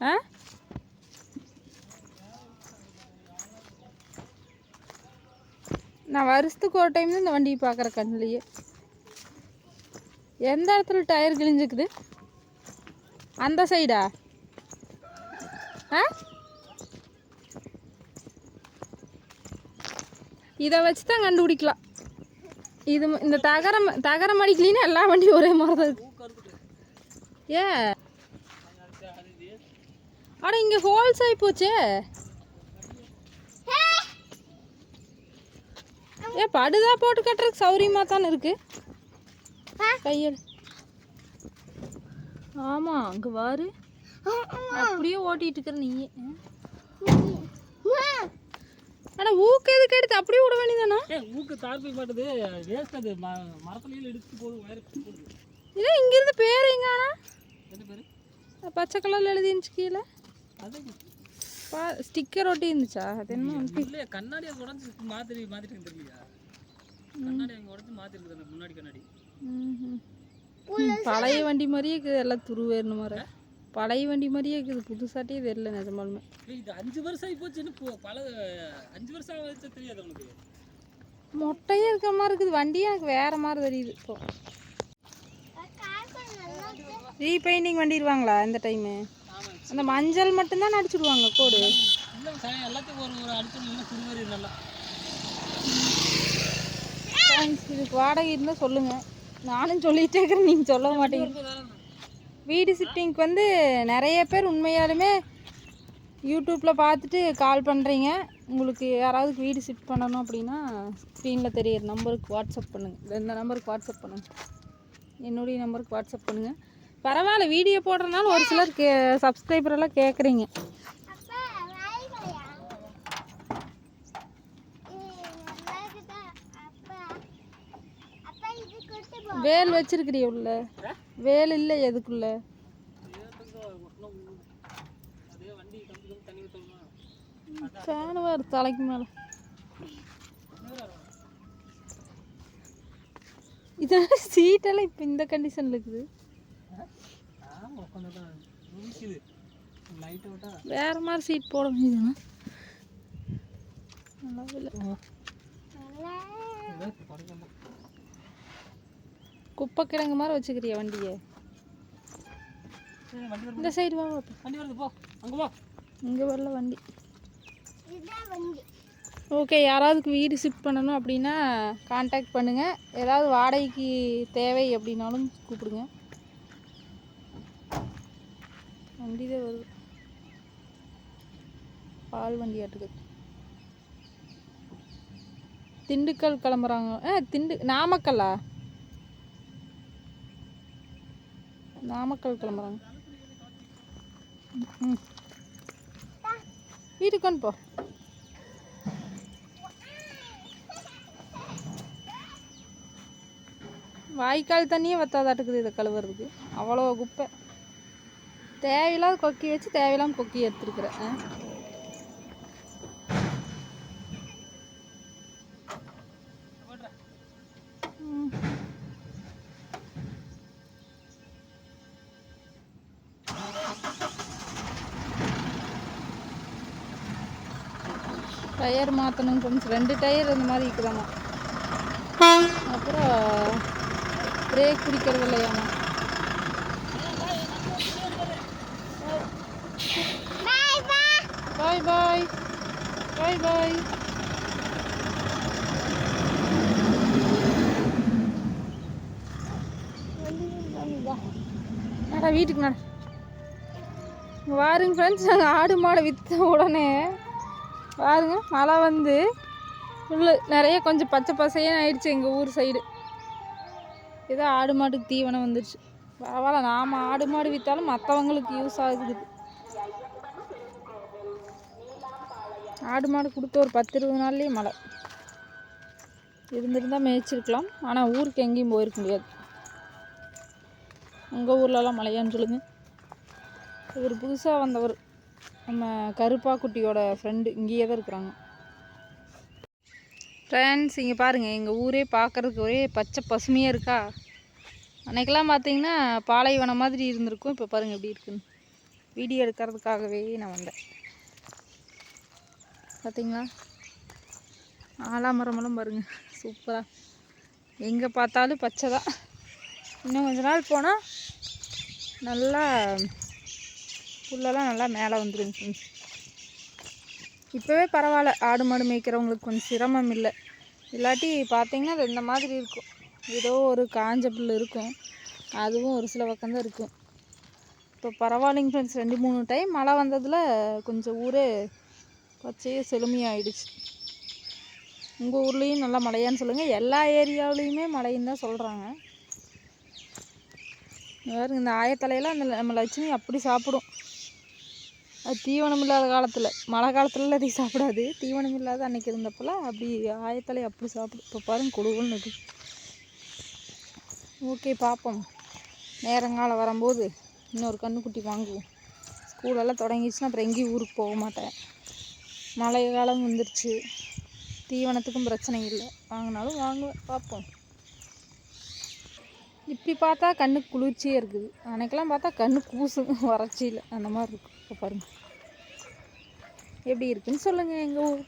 ஆ நான் வருஷத்துக்கு ஒரு டைம் தான் இந்த வண்டியை பார்க்குற கண்ணுலையே. எந்த இடத்துல டயர் கிழிஞ்சிக்குது? அந்த சைடா? ஆ இதை வச்சு தான் கண்டுபிடிக்கலாம். இது இந்த தகரம் அடிக்கலின்னா எல்லா வண்டியும் ஒரே மாதிரி தான் இருக்கு. ஏ அட இங்கே ஹோல்ஸ் ஆகி போச்சே. ஏ படுதா போட்டு கட்டுறதுக்கு சௌரியமாக தானே இருக்கு கையில். ஆமாம் அங்கே வாரு அப்படியே ஓட்டிகிட்டு இருக்கிற நீ. ஆனால் ஊக்கு எதுக்கு எடுத்து அப்படியே விட வேண்டியதானா? ஊக்கு தாழ்ப்பை மாட்டுது வேஸ்ட். அது மரத்துலையும் எடுத்து போதும் வயர் போடுது. இல்லை இங்கேருந்து பேர் எங்கானா? என்ன பேர்? பச்சை கலரில் எழுதிருந்துச்சு கீழே. அது ஸ்டிக்கர் ஒட்டி இருந்துச்சா? அது என்ன இல்லை கண்ணாடி அங்கே உடஞ்சி மாற்றிட்டு தெரியலையா? கண்ணாடி அங்கே உடஞ்சி மாற்றிருக்கு முன்னாடி கண்ணாடி. பழைய வண்டி மாதிரியே இருக்குது. எல்லாம் துருவேறுன மாதிரி பழைய வண்டி மாதிரியே இருக்குது. புதுசாட்டியே தெரியல நிஜமாலுமே. இது 5 வருஷம் ஆகி போச்சுன்னு பல 5 வருஷம் ஆகிடுச்சா தெரியாது உனக்கு? மொட்டையே இருக்கிற மாதிரி இருக்குது. வண்டியே எனக்கு வேறு மாதிரி தெரியுது. இப்போ ரீபெயிண்டிங் பண்ணிடுவாங்களா இந்த டைமு? அந்த மஞ்சள் மட்டும்தான் அடிச்சுடுவாங்க கோடு. எல்லாத்தையும் ஒரு அடிச்சு நல்லா. இதுக்கு வாடகை இருந்தால் சொல்லுங்கள். நானும் சொல்லிகிட்டே இருக்கிறேன், நீங்கள் சொல்ல மாட்டேங்க. வீடு ஷிஃப்டிங்க்கு வந்து நிறைய பேர் உண்மையாலுமே யூடியூப்பில் பார்த்துட்டு கால் பண்ணுறீங்க. உங்களுக்கு யாராவது வீடு ஷிஃப்ட் பண்ணணும் அப்படின்னா ஸ்க்ரீனில் தெரியிற நம்பருக்கு வாட்ஸ்அப் பண்ணுங்கள். இந்த நம்பருக்கு வாட்ஸ்அப் பண்ணுங்கள். என்னுடைய நம்பருக்கு வாட்ஸ்அப் பண்ணுங்கள். பரவாயில்ல, வீடியோ போடுறதுனால ஒரு சிலர் சப்ஸ்கிரைபரெல்லாம் கேட்குறீங்க. வேல் வச்சிருக்கிறிய உள்ள? வேல் இல்லை எதுக்குள்ள? ஃபேன் வேறு தலைக்கு மேலே. இதெல்லாம் சீட்டெல்லாம் இப்போ இந்த கண்டிஷனில் இருக்குது. வேறு மாதிரி சீட் போட முடியுதுண்ணா. நல்லா இல்லை. குப்பை கிழங்கு மாதிரி வச்சுக்கிறிய வண்டியை. இந்த சைடு வா. வண்டி வருது, போ அங்கே போ. இங்கே வரல வண்டி. ஓகே, யாராவதுக்கு வீடு ஷிஃப்ட் பண்ணணும் அப்படின்னா கான்டாக்ட் பண்ணுங்கள். ஏதாவது வாடகைக்கு தேவை அப்படின்னாலும் கூப்பிடுங்க. வண்டி தான் வருது. பால் வண்டி ஆட்டுக்கு. திண்டுக்கல் கிளம்புறாங்க. நாமக்கல்லா? நாமக்கல் கிளம்புறாங்க. வீட்டுக்கு கொண்டு போ. வாய்க்கால் தண்ணியே வத்தாதாட்டுக்குது இதை கழுவுறதுக்கு. அவ்வளோ குப்பை. தேவையில்லாத கொக்கி வச்சு தேவையில்லாமல் கொக்கி எடுத்துருக்குறேன். டயர் மாற்றணும் ஃப்ரெண்ட்ஸ். 2 டயர் இந்த மாதிரி இருக்குதாம்மா. அப்புறம் பிரேக் பிடிக்கிறது இல்லையாம்மா. பாய் பாய் பாய் பாய். நடா வீட்டுக்கு நட. வாருங்க ஃப்ரெண்ட்ஸ், நாங்கள் ஆடு மாடை விற்ற உடனே பாருங்க மழை வந்து ஃபுல்லு நிறைய கொஞ்சம் பச்சை பசையன்னு ஆயிடுச்சு எங்கள் ஊர் சைடு. ஏதோ ஆடு மாட்டுக்கு தீவனம் வந்துடுச்சு. பரவாயில்ல, நாம் ஆடு மாடு விற்றாலும் மற்றவங்களுக்கு யூஸ் ஆகுது. ஆடு மாடு கொடுத்து ஒரு 10-20 நாள்லேயே மழை இருந்திருந்தால் மேய்ச்சிருக்கலாம். ஆனால் ஊருக்கு எங்கேயும் போயிருக்க முடியாது. உங்கள் ஊர்லலாம் மழையான்னு சொல்லுங்கள். இவர் புதுசாக வந்தவர், நம்ம கருப்பா குட்டியோட ஃப்ரெண்டு, இங்கேயே தான் இருக்கிறாங்க. ஃப்ரெண்ட்ஸ் இங்கே பாருங்கள், எங்கள் ஊரே பார்க்குறதுக்கு ஒரே பச்சை பசுமையாக இருக்கா. அன்றைக்கெல்லாம் பார்த்தீங்கன்னா பாலைவனம் மாதிரி இருந்திருக்கும். இப்போ பாருங்கள் எப்படி இருக்குன்னு. வீடியோ எடுக்கிறதுக்காகவே நான் வந்தேன். பார்த்தீங்களா ஆலாமரமெல்லாம் பாருங்கள் சூப்பராக, எங்கே பார்த்தாலும் பச்சை தான். இன்னும் கொஞ்ச நாள் போனால் நல்லா புல்லெல்லாம் நல்லா மேலே வந்துடும் ஃப்ரெண்ட்ஸ். இப்போவே பரவாயில்ல, ஆடு மாடு மேய்க்கிறவங்களுக்கு கொஞ்சம் சிரமம் இல்லை. இல்லாட்டி பார்த்தீங்கன்னா அது இந்த மாதிரி இருக்கும், ஏதோ ஒரு காஞ்ச புல் இருக்கும், அதுவும் ஒரு சில பக்கம்தான் இருக்கும். இப்போ பரவாயில்லைங்க ஃப்ரெண்ட்ஸ், 2-3 டைம் மழை வந்ததில் கொஞ்சம் ஊரே பச்சையே செழுமையாகிடுச்சு. உங்கள் ஊர்லேயும் நல்லா மழையான்னு சொல்லுங்கள். எல்லா ஏரியாவிலையுமே மழைன்னு தான் சொல்கிறாங்க. பாருங்க இந்த ஆயத்தலையெல்லாம் அந்த நம்ம லட்சுமி அப்படி சாப்பிடும். அது தீவனம் இல்லாத காலத்தில், மழை காலத்துலலாம் அதை சாப்பிடாது. தீவனம் இல்லாத அன்றைக்கி இருந்தப்பெல்லாம் அப்படி ஆயத்தலை அப்படி சாப்பிடும். இப்போ பாருங்க கொடுகுன்னு இருக்குது. ஓகே பார்ப்போம், நேரங்காலம் வரும்போது இன்னொரு கன்றுக்குட்டி வாங்குவோம். ஸ்கூலெல்லாம் தொடங்கிடுச்சுன்னா அப்புறம் எங்கேயும் ஊருக்கு போக மாட்டேன். மழை காலம் வந்துருச்சு, தீவனத்துக்கும் பிரச்சனை இல்லை, வாங்கினாலும் வாங்குவேன். பார்ப்போம். இப்படி பார்த்தா கண்ணுக்கு குளிர்ச்சியே இருக்குது, அன்னைக்கெல்லாம் பார்த்தா கண்ணு கூசும் வறட்சியில் அந்த மாதிரி இருக்கும். இப்போ பாருங்கள் எப்படி இருக்குன்னு சொல்லுங்கள் எங்கள் ஊர்.